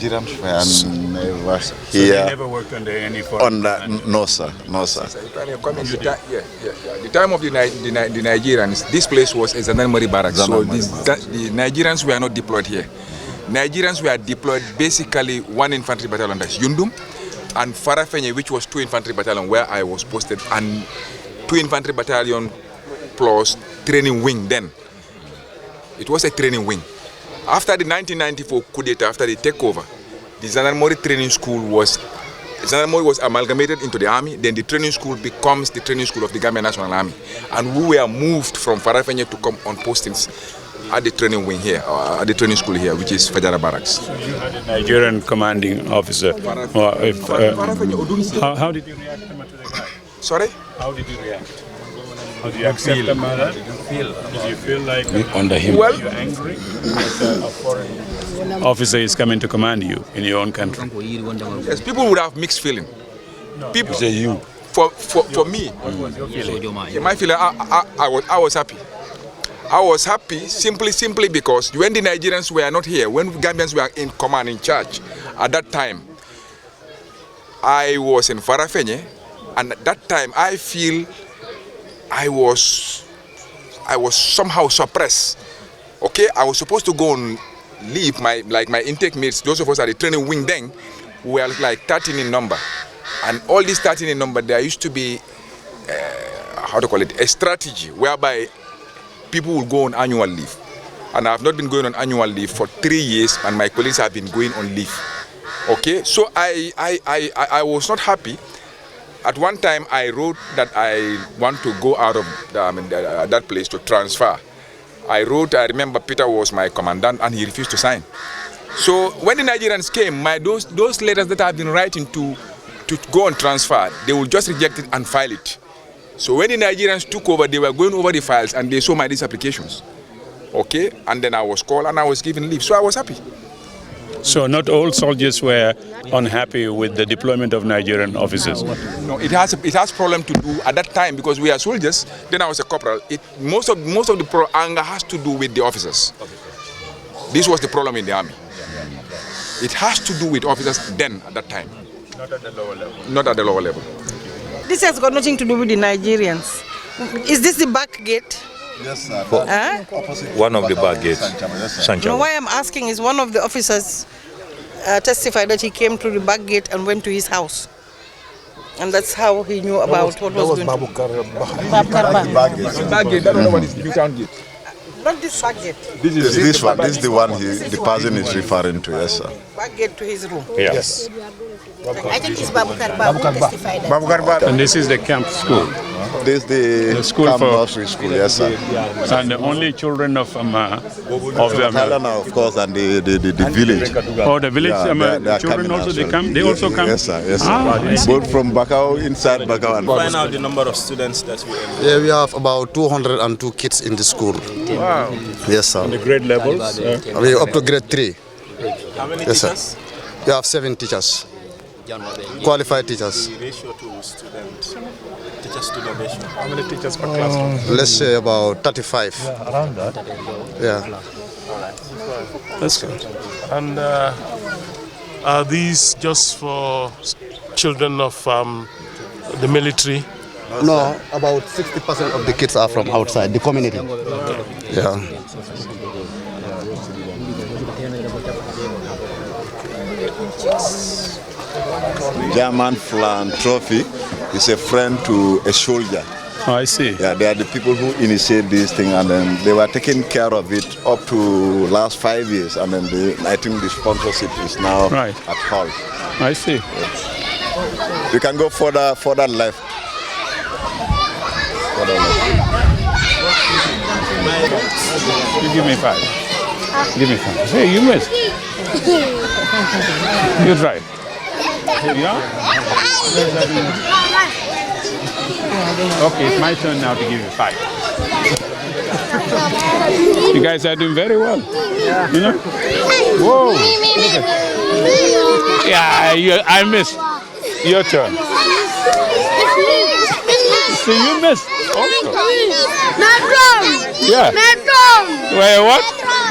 Speaker 1: never here.
Speaker 11: So they never worked under any foreign command?
Speaker 1: No, sir. No, sir.
Speaker 9: The time of the Nigerians, this place was a Zanarmari Barracks. So the Nigerians were not deployed here. Nigerians were deployed basically 1 infantry battalion, that's Yundum, and Farafenye, which was 2 infantry battalion where I was posted, and 2 infantry battalion plus training wing then. It was a training wing. After the 1994 coup d'etat, after the takeover, the Zanarmori training school was amalgamated into the army. Then the training school becomes the training school of the Gambia National Army. And we were moved from Farafenye to come on postings at the training wing here, at the training school here, which is Fajara Barracks.
Speaker 11: So you had a Nigerian commanding officer. How did you react to that?
Speaker 9: Sorry?
Speaker 11: How did you react? How do you accept the matter? Did you feel like
Speaker 4: under him?
Speaker 11: Well, you're angry that a foreign officer is coming to command you in your own country?
Speaker 9: Yes, people would have mixed feeling. People
Speaker 4: say you.
Speaker 9: For me,
Speaker 11: what was your feeling?
Speaker 9: my feeling, I was happy. I was happy simply because when the Nigerians were not here, when Gambians were in command, in charge, at that time, I was in Farafenye, and at that time I feel I was somehow suppressed. Okay, I was supposed to go and leave my intake mates. Those of us at the training wing then were like 13 in number, and all these 13 in number, there used to be a strategy whereby people will go on annual leave, and I have not been going on annual leave for 3 years, and my colleagues have been going on leave. Okay, so I was not happy. At one time, I wrote that I want to go out of that place to transfer. I remember Peter was my commandant and he refused to sign. So when the Nigerians came, those letters that I've been writing to go on transfer, they will just reject it and file it. So when the Nigerians took over, they were going over the files and they saw my disapplications. Okay, and then I was called and I was given leave. So I was happy.
Speaker 11: So not all soldiers were unhappy with the deployment of Nigerian officers?
Speaker 9: No, it has problem to do at that time because we are soldiers. Then I was a corporal. Most of the anger has to do with the officers. This was the problem in the army. It has to do with officers then at that time.
Speaker 11: Not at the lower level.
Speaker 9: Not at the lower level.
Speaker 3: This has got nothing to do with the Nigerians. Is this the back gate?
Speaker 1: Yes, sir.
Speaker 10: One of the back gates.
Speaker 3: No, why I'm asking is one of the officers testified that he came through the back gate and went to his house. And that's how he knew about what was going on.
Speaker 9: Back gate, that other one is the town gate.
Speaker 3: Not this back gate.
Speaker 1: This one. This is the one the person is referring to. Yes, sir.
Speaker 3: Back gate to his room.
Speaker 1: Yes.
Speaker 13: I think it's Babukar Babu testified.
Speaker 11: And this is the camp school?
Speaker 1: This is the
Speaker 11: school
Speaker 1: camp
Speaker 11: for
Speaker 1: nursery school, yes, sir.
Speaker 11: And the only children of them,
Speaker 1: Thailand, of course, and the village.
Speaker 11: Oh, the village
Speaker 1: they are
Speaker 11: children also,
Speaker 1: well.
Speaker 11: they come? They also come?
Speaker 1: Yes, sir. Yes, sir. Both from Bakau, inside Bakau. And
Speaker 8: Find out the number of students that we have.
Speaker 14: Yeah, we have about 202 kids in the school.
Speaker 8: Wow.
Speaker 14: Yes, sir.
Speaker 11: On the grade levels?
Speaker 14: We are up to grade 3.
Speaker 8: How many
Speaker 14: Yes,
Speaker 8: teachers?
Speaker 14: sir. We have 7 teachers. Qualified teachers.
Speaker 8: The ratio to student, teacher-student ratio. How many teachers per classroom?
Speaker 14: Let's say about 35.
Speaker 8: Yeah, around that.
Speaker 14: Yeah.
Speaker 8: That's good. And are these just for children of the military?
Speaker 14: No, about 60% of the kids are from outside the community. Yeah.
Speaker 1: German philanthropy is a friend to a soldier.
Speaker 11: Oh, I see.
Speaker 1: Yeah, they are the people who initiate this thing, and then they were taking care of it up to last 5 years, and then I think the sponsorship is now at halt.
Speaker 11: I see.
Speaker 1: You can go further left.
Speaker 11: You give me 5. Give me 5. Hey, you missed. You try. Yeah? Okay, it's my turn now to give you 5. You guys are doing very well. You know? Whoa. Yeah, I missed. Your turn. See, you missed. Also.
Speaker 15: Not wrong.
Speaker 11: Yeah.
Speaker 15: Not wrong.
Speaker 11: Wait, what?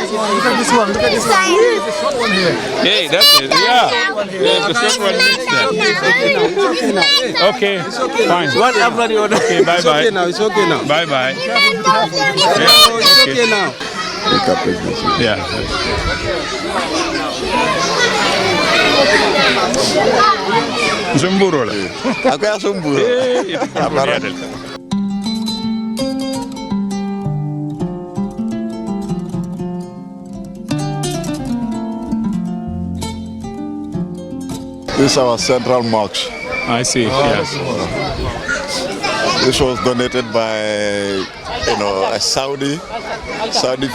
Speaker 15: Look at this one. Look at this one. There's a short one here.
Speaker 11: Hey, that's it. Yeah. The short one missed that. Okay.
Speaker 8: It's okay.
Speaker 11: Fine.
Speaker 8: Whatever you order.
Speaker 11: Okay, bye bye.
Speaker 8: It's okay now. It's okay now.
Speaker 11: Bye bye.
Speaker 8: Yeah, it's okay now.
Speaker 11: Yeah. Zumburo la.
Speaker 1: Aku ya Zumburo. This is our central mosque.
Speaker 11: I see. Yes.
Speaker 1: This was donated by, a Saudi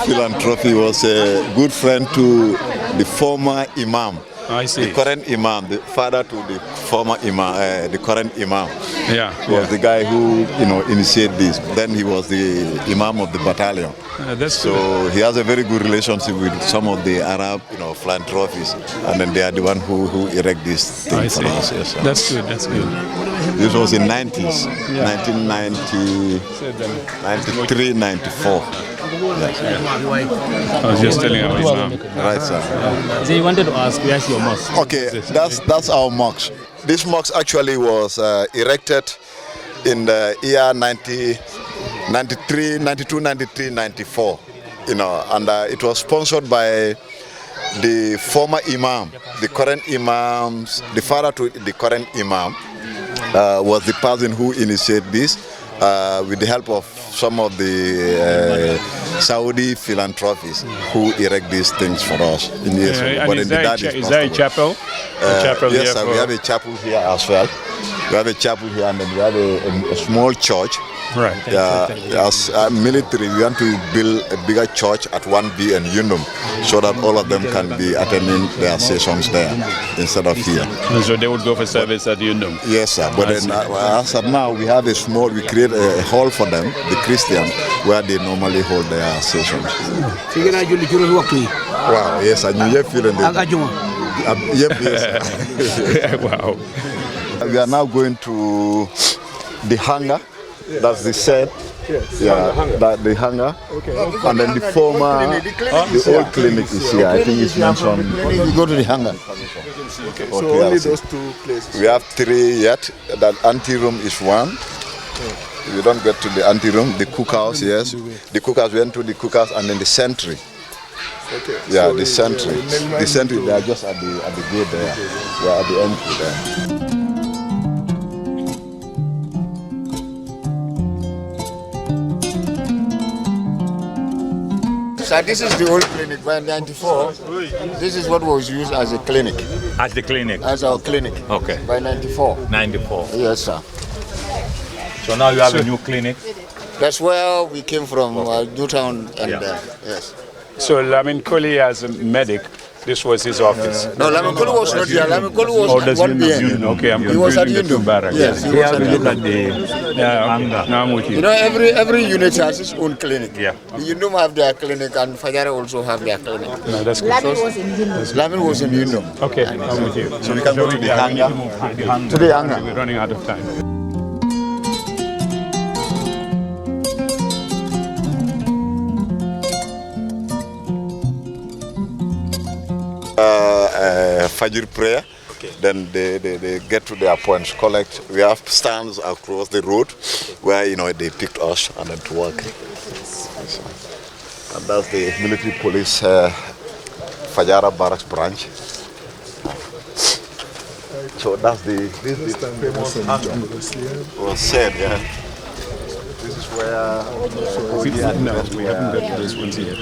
Speaker 1: philanthropy. He was a good friend to the former imam.
Speaker 11: I see.
Speaker 1: The current imam, the father to the former imam, the current imam.
Speaker 11: Yeah.
Speaker 1: Was the guy who, initiated this. Then he was the imam of the battalion.
Speaker 11: That's
Speaker 1: so
Speaker 11: good.
Speaker 1: he has a very good relationship with some of the Arab, philanthropies, and then they are the one who erect this thing
Speaker 11: I
Speaker 1: for
Speaker 11: see.
Speaker 1: us. Yes, sir.
Speaker 11: That's good. That's good.
Speaker 1: This was in 90s, 1990, 93, 94.
Speaker 11: I was just telling our imam.
Speaker 1: Right, sir.
Speaker 12: So you wanted to ask, where's your mosque?
Speaker 1: Okay, that's our mosque. This mosque actually was erected in the year 92, 93, 94. And it was sponsored by the former imam, the current imams, the father to the current imam was the person who initiated this. with the help of some of the Saudi philanthropists who erect these things for us in Israel.
Speaker 2: And is there a chapel?
Speaker 1: Yes, sir, we have a chapel here as well. We have a chapel here, and then we have a small church.
Speaker 2: Right.
Speaker 1: As military, we want to build a bigger church at 1B and Yundum, so that all of them can be attending their sessions there instead of here.
Speaker 2: So they would go for service at Yundum?
Speaker 1: Yes, sir. But then, as of now, we have we create a hall for them, the Christians, where they normally hold their sessions. Wow, yes, I knew you're feeling it. Yes.
Speaker 2: Wow.
Speaker 1: We are now going to the hangar. That's the set.
Speaker 15: Yes.
Speaker 1: Yeah, that the hangar.
Speaker 15: Okay.
Speaker 1: And then the former, the old clinic is here. I think it's mentioned. You go to the hangar.
Speaker 15: Okay. So only those two places.
Speaker 1: We have 3 yet. That anteroom is 1. We don't get to the anteroom. The cookhouse, yes. The cookhouse, we went to the cookhouse, and then the sentry.
Speaker 15: Okay.
Speaker 1: Yeah,
Speaker 15: so
Speaker 1: the sentry. The sentry, they are just at the gate there. We are at the entry there.
Speaker 5: So this is the old clinic. By 94, this is what was used as a clinic.
Speaker 10: As the clinic?
Speaker 5: As our clinic.
Speaker 10: Okay.
Speaker 5: By 94.
Speaker 10: 94.
Speaker 5: Yes, sir.
Speaker 10: So now you have a new clinic?
Speaker 5: That's where we came from, Newtown and yes.
Speaker 2: So Lamin Koli, as a medic, this was his office?
Speaker 5: No, Lamin Koli was not here. Lamin Koli was at 1
Speaker 2: Okay, I'm
Speaker 5: he was at
Speaker 2: confusing the two barracks.
Speaker 5: Yes, he was at
Speaker 10: Look at the
Speaker 2: Now I'm with you.
Speaker 5: You know, every unit has its own clinic.
Speaker 10: Yeah.
Speaker 5: The Yundum have their clinic, and Fajara also have their clinic.
Speaker 2: No, that's good.
Speaker 13: Lamin was in Yundum.
Speaker 5: Lamin was in Yundum.
Speaker 2: Okay, I'm with you.
Speaker 1: So we can go to the hangar.
Speaker 2: To
Speaker 5: the hangar.
Speaker 2: We're running out of time.
Speaker 1: Fajr prayer. Then they get to their points, collect. We have stands across the road where they picked us and then to work. And that's the military police Fajara Barracks branch. So that's the famous hangar was said, yeah. This is where
Speaker 2: we haven't got to this one yet.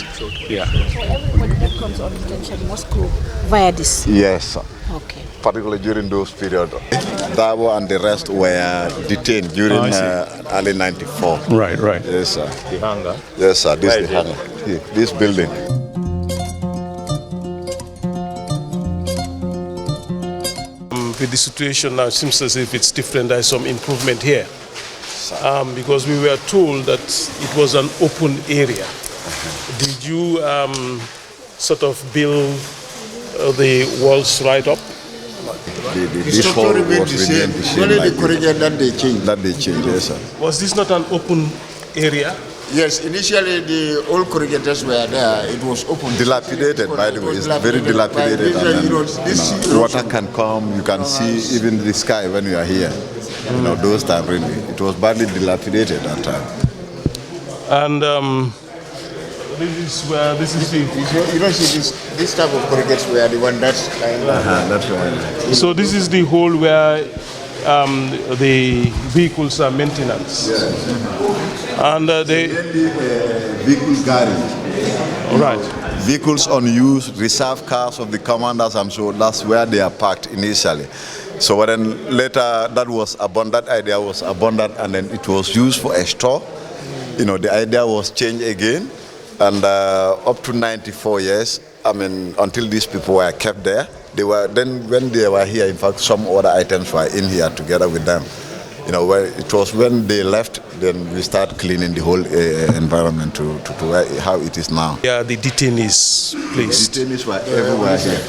Speaker 2: Yeah.
Speaker 13: So everybody that comes on detention must go via this?
Speaker 1: Yes, sir.
Speaker 13: Okay.
Speaker 1: Particularly during those periods. Dabo and the rest were detained during early 94.
Speaker 2: Right.
Speaker 1: Yes, sir.
Speaker 10: The hangar?
Speaker 1: Yes, sir. This is the hangar. Here, this building.
Speaker 8: With the situation now, it seems as if it's different. There's some improvement here. Because we were told that it was an open area. Did you sort of build the walls right up?
Speaker 1: This hall was remained the same.
Speaker 5: Only
Speaker 1: like
Speaker 5: the corridor that they changed.
Speaker 1: That they changed, yes, sir.
Speaker 8: Was this not an open area?
Speaker 5: Yes, initially the old corrugators were there. It was open.
Speaker 1: Dilapidated, by the way. It's very dilapidated. Water can come. You can see even the sky when you are here. Those times really. It was badly dilapidated that time.
Speaker 8: And this is where this is.
Speaker 5: You don't see this type of corrugators were the one that's.
Speaker 1: That's right.
Speaker 8: So this is the hole where the vehicles are maintenance.
Speaker 1: Yes.
Speaker 8: And they
Speaker 1: vehicle garage.
Speaker 8: Right.
Speaker 1: Vehicles unused, reserve cars of the commanders, and so that's where they are parked initially. So then later that idea was abandoned, and then it was used for a store. The idea was changed again, and up to 94 years, until these people were kept there. When they were here, in fact, some other items were in here together with them. It was when they left, then we start cleaning the whole environment to how it is now.
Speaker 8: Yeah, the detainees placed.
Speaker 1: The detainees were everywhere here.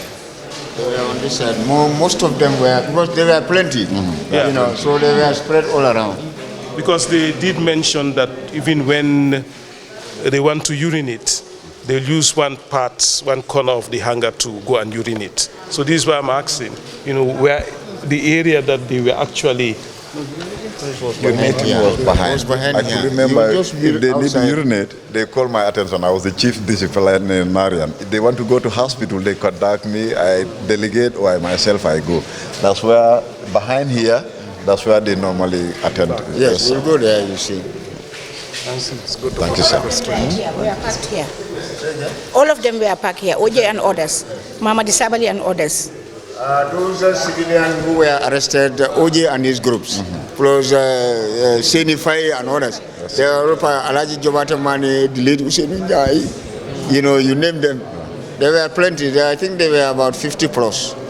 Speaker 5: They were on this side. Most of them were, because there were plenty, so they were spread all around.
Speaker 8: Because they did mention that even when they want to urinate, they'll use one corner of the hangar to go and urinate. So this is why I'm asking, where the area that they were actually
Speaker 1: urinating was behind. I can remember if they need to urinate, they call my attention. I was the chief disciplinarian. If they want to go to hospital, they contact me, I delegate, or I myself I go. That's where behind here That's where they normally attend.
Speaker 5: Yes, we'll go there, you see.
Speaker 1: Thank you, sir.
Speaker 13: We are parked here. All of them were parked here. OJ and others. Mama Disabali and others.
Speaker 5: Those are civilians who were arrested, OJ and his groups, plus Senify and others. They are Alaji Jobata Mane, the lead Hussein Jai, you name them. There were plenty. I think there were about 50 plus.
Speaker 13: And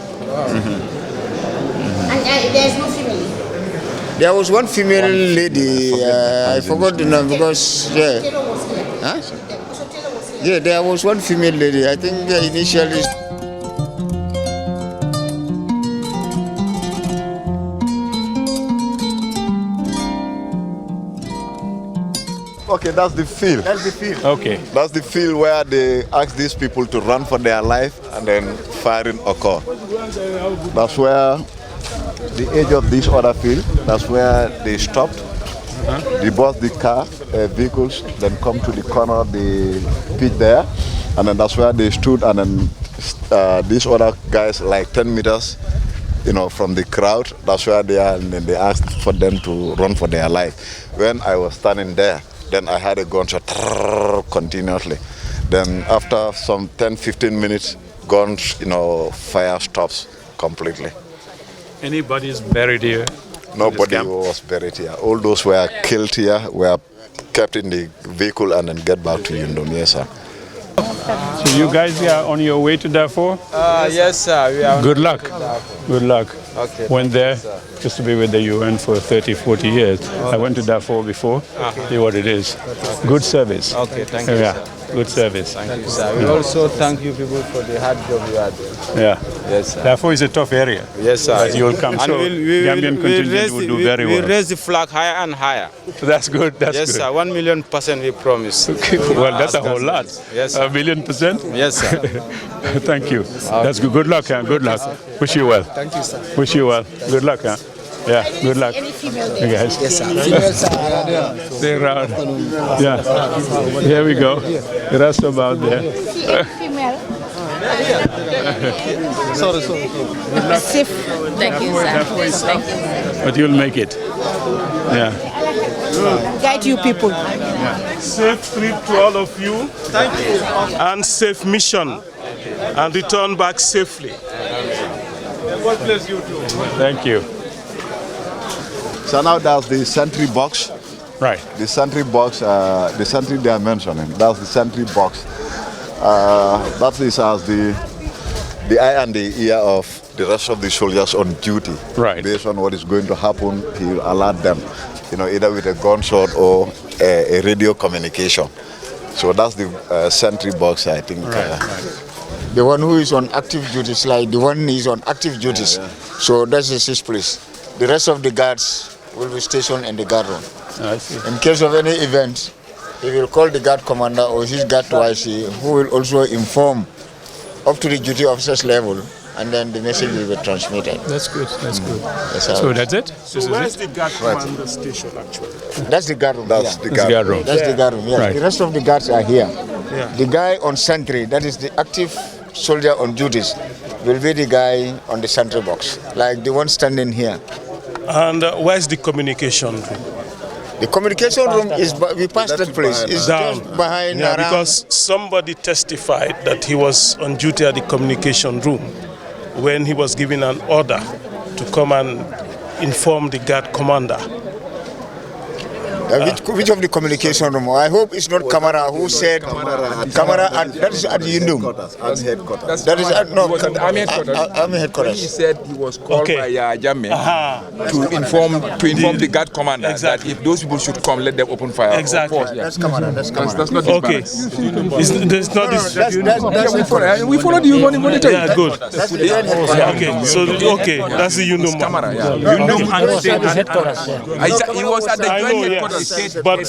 Speaker 13: there's no female?
Speaker 5: There was one female lady, I forgot the name because, yeah, there was one female lady. I think initially.
Speaker 1: Okay, that's the field.
Speaker 5: That's the field.
Speaker 1: Okay. That's the field where they ask these people to run for their life and then firing occur. That's where the edge of this other field, that's where they stopped. They bought the vehicles, then come to the corner of the pit there, and then that's where they stood, and then these other guys, like 10 meters, from the crowd, that's where they are, and then they asked for them to run for their life. When I was standing there, then I had a gunshot continuously. Then after some 10-15 minutes, guns, fire stops completely.
Speaker 2: Anybody's buried here?
Speaker 1: Nobody was buried here. All those who were killed here were kept in the vehicle and then get back to Yundum. Yes, sir.
Speaker 2: So you guys are on your way to Darfur?
Speaker 6: Yes, sir. We are.
Speaker 2: Good luck. Good luck.
Speaker 6: Okay.
Speaker 2: Went there just to be with the UN for 30, 40 years. I went to Darfur before. See what it is. Good service.
Speaker 6: Okay, thank you.
Speaker 2: Yeah, good service.
Speaker 6: Thank you, sir. We also thank you people for the hard job you are doing.
Speaker 2: Yeah.
Speaker 6: Yes, sir.
Speaker 2: Darfur is a tough area.
Speaker 6: Yes, sir.
Speaker 2: You'll come.
Speaker 6: And
Speaker 2: So Gambian contingent will do very well.
Speaker 6: We raise the flag higher and higher.
Speaker 2: That's good. That's
Speaker 6: yes,
Speaker 2: good.
Speaker 6: sir. 1,000,000% we promise.
Speaker 2: Well, that's a whole lot.
Speaker 6: Yes,
Speaker 2: sir. 1,000,000%?
Speaker 6: Yes, sir.
Speaker 2: Thank you. That's good. Good luck, huh? Good luck. Wish you well.
Speaker 15: Thank you, sir.
Speaker 2: Wish you well. Good luck, huh? Yeah, good luck.
Speaker 13: Any female
Speaker 2: Hey
Speaker 13: there?
Speaker 2: guys.
Speaker 15: Yes, sir. Females are
Speaker 2: They're around. Yeah. Here we go. The rest about there.
Speaker 13: Female.
Speaker 15: sorry.
Speaker 13: Safe.
Speaker 16: Thank you, sir. Thank you.
Speaker 2: But you'll make it. Yeah.
Speaker 13: Guide you people.
Speaker 8: Safe trip to all of you. Thank you. And safe mission. And return back safely. God bless you too.
Speaker 2: Thank you.
Speaker 1: So now that's the sentry box.
Speaker 2: Right.
Speaker 1: The sentry box, the sentry they are mentioning, that's the sentry box. That is as the eye and the ear of the rest of the soldiers on duty.
Speaker 2: Right.
Speaker 1: Based on what is going to happen, he will alert them, either with a gunshot or a radio communication. So that's the sentry box, I think.
Speaker 2: Right.
Speaker 5: The one who is on active duties, like the one is on active duties. So that's his place. The rest of the guards will be stationed in the guard room.
Speaker 2: I see.
Speaker 5: In case of any event, he will call the guard commander or his guard YC, who will also inform up to the duty officer's level, and then the message will be transmitted.
Speaker 2: That's good. That's good.
Speaker 5: So
Speaker 2: that's it?
Speaker 8: So where's the guard commander station actually?
Speaker 5: That's the guard room.
Speaker 1: That's the guard room.
Speaker 5: That's the guard room. Yes.
Speaker 2: Right.
Speaker 5: The rest of the guards are here.
Speaker 8: Yeah.
Speaker 5: The guy on sentry, that is the active soldier on duties, will be the guy on the sentry box, like the one standing here.
Speaker 8: And where's the communication room?
Speaker 5: The communication room is, we passed that place. It's
Speaker 8: Down.
Speaker 5: just behind.
Speaker 8: Yeah,
Speaker 5: around.
Speaker 8: because somebody testified that he was on duty at the communication room when he was given an order to come and inform the guard commander.
Speaker 5: Which of the communication room? I hope it's not Kamara who said Kamara. That is at Yundum.
Speaker 1: Headquarters.
Speaker 5: That is at no
Speaker 9: He was at Army headquarters.
Speaker 5: Army
Speaker 9: He
Speaker 5: headquarters.
Speaker 9: said he was called by Jammeh to inform the guard commander that if those people should come, let them open fire.
Speaker 8: Exactly.
Speaker 9: Of course, yeah.
Speaker 5: That's Kamara. That's Kamara.
Speaker 9: That's not the
Speaker 8: Okay.
Speaker 9: Barracks.
Speaker 8: There's not this.
Speaker 9: We follow the monitor.
Speaker 8: Yeah, good.
Speaker 5: That's the headquarters.
Speaker 8: Okay, so that's the Yundum
Speaker 9: Camera,
Speaker 8: one.
Speaker 9: yeah.
Speaker 10: Yundum and state headquarters.
Speaker 9: He was at the
Speaker 8: I know,
Speaker 9: joint
Speaker 8: yes.
Speaker 9: headquarters.
Speaker 8: But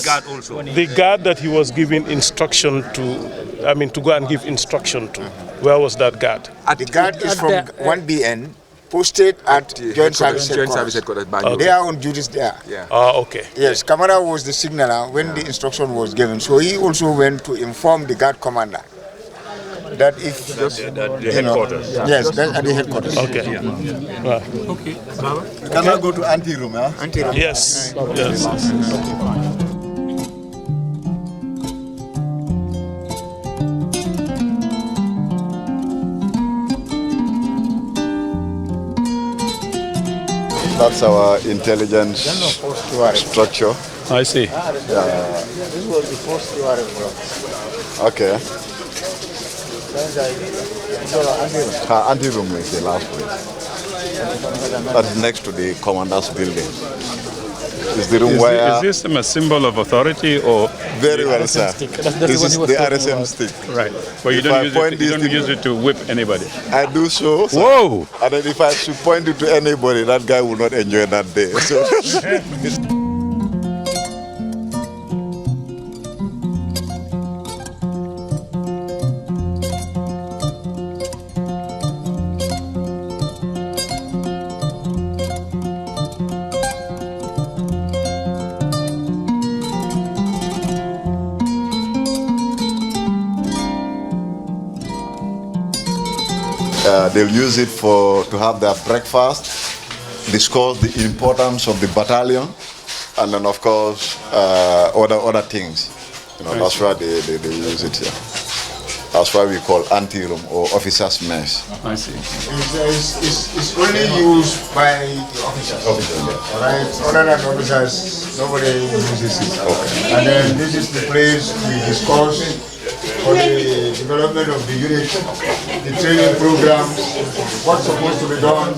Speaker 8: the guard that he was giving instruction to, to go and give instruction to, where was that guard?
Speaker 5: The guard is from 1BN, posted at Joint Service
Speaker 9: Headquarters.
Speaker 5: They are on duties there.
Speaker 9: Yeah.
Speaker 8: Okay.
Speaker 5: Yes, Kamara was the signaler when the instruction was given. So he also went to inform the guard commander. that if
Speaker 7: the headquarters.
Speaker 5: Yes, that's at the headquarters.
Speaker 8: Okay.
Speaker 5: Yeah.
Speaker 8: Okay.
Speaker 1: Can I go to anteroom? Huh?
Speaker 5: Anteroom.
Speaker 8: Yes. Yes.
Speaker 1: That's our intelligence structure.
Speaker 8: I see.
Speaker 5: This was the first Trrc block.
Speaker 1: Okay. Anteroom is the last place. That's next to the commander's building. Is the room where...
Speaker 11: Is this a symbol of authority or...
Speaker 1: Very well, sir. This is the RSM stick.
Speaker 11: Right. Well, you don't use it to whip anybody.
Speaker 1: I do so. Sir.
Speaker 11: Whoa!
Speaker 1: And then if I should point it to anybody, that guy will not enjoy that day. So. They'll use it to have their breakfast, discuss the importance of the battalion, and then of course other things. You know, that's why they use it here. That's why we call anteroom or officers' mess.
Speaker 11: I see.
Speaker 5: It's only used by the officers. Right? Other than officers, nobody uses it. Okay. And then this is the place we discuss for the development of the unit, the training programs, what's supposed to be done,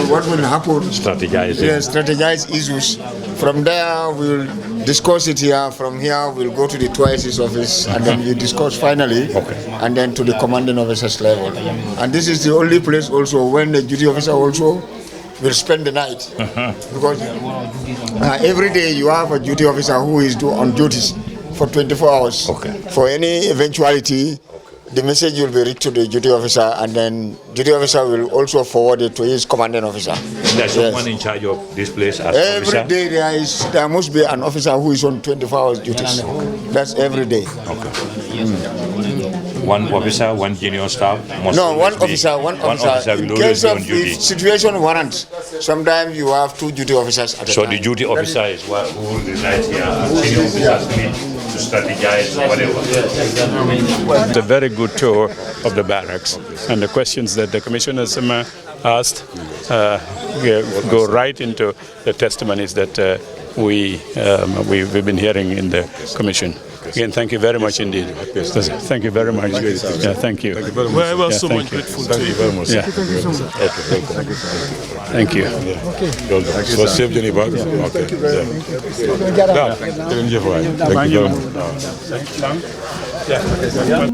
Speaker 5: what will happen.
Speaker 7: Strategize.
Speaker 5: Yes, strategize issues. From there, we'll discuss it here. From here, we'll go to the Trrc's office, and then we discuss finally, and then to the commanding officer's level. And this is the only place also when the duty officer also will spend the night. Because every day you have a duty officer who is on duties for 24 hours. For any eventuality, the message will be read to the duty officer, and then duty officer will also forward it to his commanding officer.
Speaker 7: There's someone in charge of this place as
Speaker 5: every
Speaker 7: officer?
Speaker 5: day there must be an officer who is on 24 hours duties. That's every day.
Speaker 7: One officer, one junior staff?
Speaker 5: No, one officer.
Speaker 7: One officer will
Speaker 5: in
Speaker 7: always
Speaker 5: case
Speaker 7: be
Speaker 5: of
Speaker 7: on duty.
Speaker 5: if situation warrants, sometimes you have 2 duty officers at a
Speaker 7: So
Speaker 5: time.
Speaker 7: the duty officer is who resides here, and senior officers meet to strategize whatever.
Speaker 11: It's a very good tour of the barracks, and the questions that the commissioners asked go right into the testimonies that we've been hearing in the commission. Again, thank you very much indeed. Thank you very much. Yeah, thank you.
Speaker 8: We're well so much grateful to you.
Speaker 7: Very much.
Speaker 11: Yeah. Thank you.
Speaker 4: So save the bag. Okay. Thank you very much.
Speaker 11: Yeah.